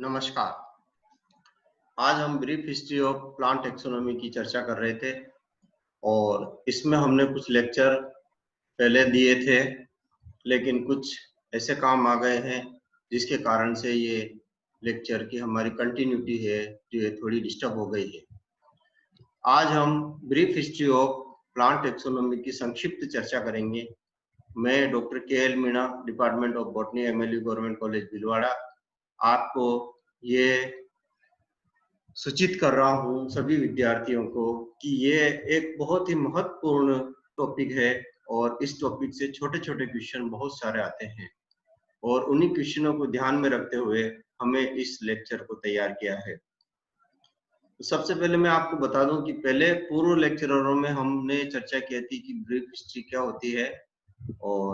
नमस्कार। आज हम brief history of plant taxonomy की चर्चा कर रहे थे और इसमें हमने कुछ लेक्चर पहले दिए थे, लेकिन कुछ ऐसे काम आ गए हैं जिसके कारण से ये लेक्चर की हमारी कंटिन्यूटी है जो ये थोड़ी डिस्टर्ब हो गई है। आज हम brief history of plant taxonomy की संक्षिप्त चर्चा करेंगे। मैं doctor KL. Meena, department of botany, MLU government college Bhilwara, आपको ये सूचित कर रहा हूँ सभी विद्यार्थियों को कि ये एक बहुत ही महत्वपूर्ण टॉपिक है और इस टॉपिक से छोटे छोटे क्वेश्चन बहुत सारे आते हैं और उन्हीं क्वेश्चनों को ध्यान में रखते हुए हमें इस लेक्चर को तैयार किया है। तो सबसे पहले मैं आपको बता दूं कि पहले पूर्व लेक्चरों में हमने चर्चा की थी कि ब्रीफ हिस्ट्री क्या होती है और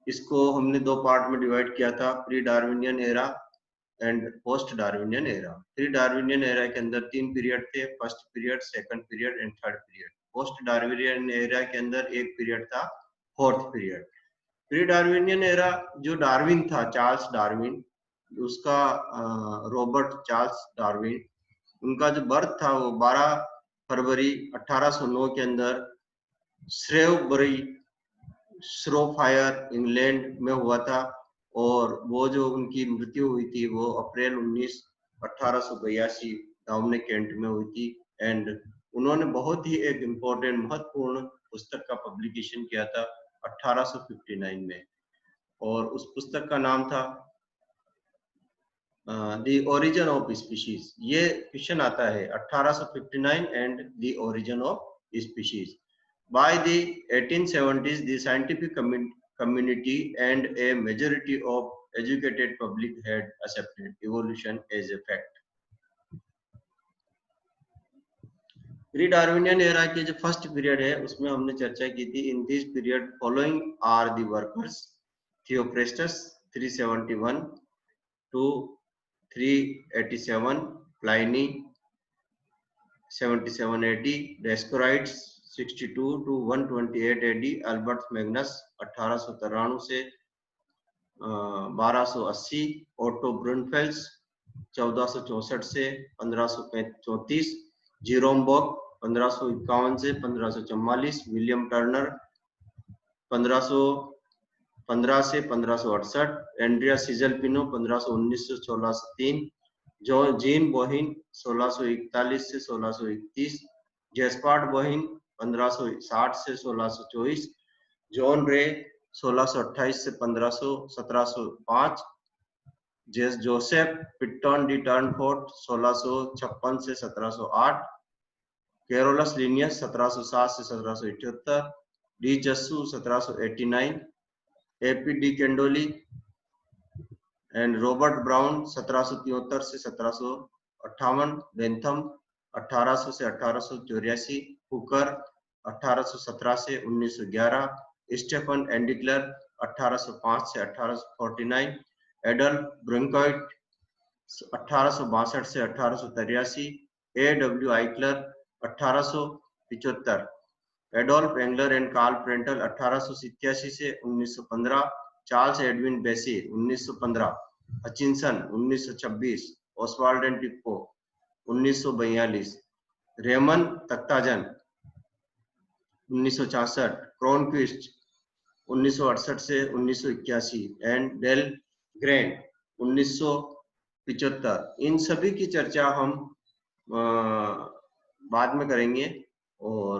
इसको हमने दो पार्ट में डिवाइड किया था, pre Darwinian era and post Darwinian era. Pre Darwinian era के अंदर तीन पीरियड थे, first period, second period and third period. Post Darwinian era के अंदर एक पीरियड था, fourth period. Pre Darwinian era जो डार्विन था, चार्ल्स डार्विन, उसका रॉबर्ट चार्ल्स डार्विन, उनका जो बर्थ था वो 12 फरवरी 1809 के अंदर श्रेवबरी, श्रोफायर, इंग्लैंड में हुआ था और वो जो उनकी मृत्यु हुई थी वो अप्रैल 1882 डाउने कैंट में हुई थी। एंड उन्होंने बहुत ही एक इम्पोर्टेंट महत्वपूर्ण पुस्तक का पब्लिकेशन किया था 1859 में और उस पुस्तक का नाम था द ओरिजिन ऑफ स्पीशीज। ये क्वेश्चन आता है 1859 and the origin of species. By the 1870s, the scientific community and a majority of educated public had accepted evolution as a fact. Pre Darwinian era के जो first period है उसमें हमने चर्चा की थी। In this period following are the workers: Theophrastus 371 to 387, Pliny 77 AD, Dioscorides 62 to 128 AD, Albert Magnus 1893 से 1280, auto ब्रुनफेल्स 1464 से 1534, जीरोम बॉक 1551 से 1544, विलियम टर्नर 1515 से 1568, एंड्रिया सीजल-पिनो 1519 से 1603, जीन बोहिन 1641 से 1631, जेस्पार्ड बोहिन 1560 से 1624, जॉन रे 1628 से 1705, जोसेफ पिट्टन डी टर्नफोर्ड 1656 से 1708, कैरोलस लिनियस 1707 से 1778, de Jussieu 1789, AP de Candolle and Robert Brown 1773 से 1758, बेंथम 1800 से 1884, हुकर 1817 से 1911, स्टेफन एंडिक्लर 1805 से 1849, एडल्फ ब्रंकॉइट 1862 से 1883, A.W. Eichler 1875, Adolph Engler and Karl Prantl 1887 से 1915, Charles Edwin Bessey 1915, Hutchinson 1926, Oswald and Tippo 1942, Armen Takhtajan 1966, Cronquist 1968 से 1981 and del grain 1975। इन सभी की चर्चा हम बाद में करेंगे और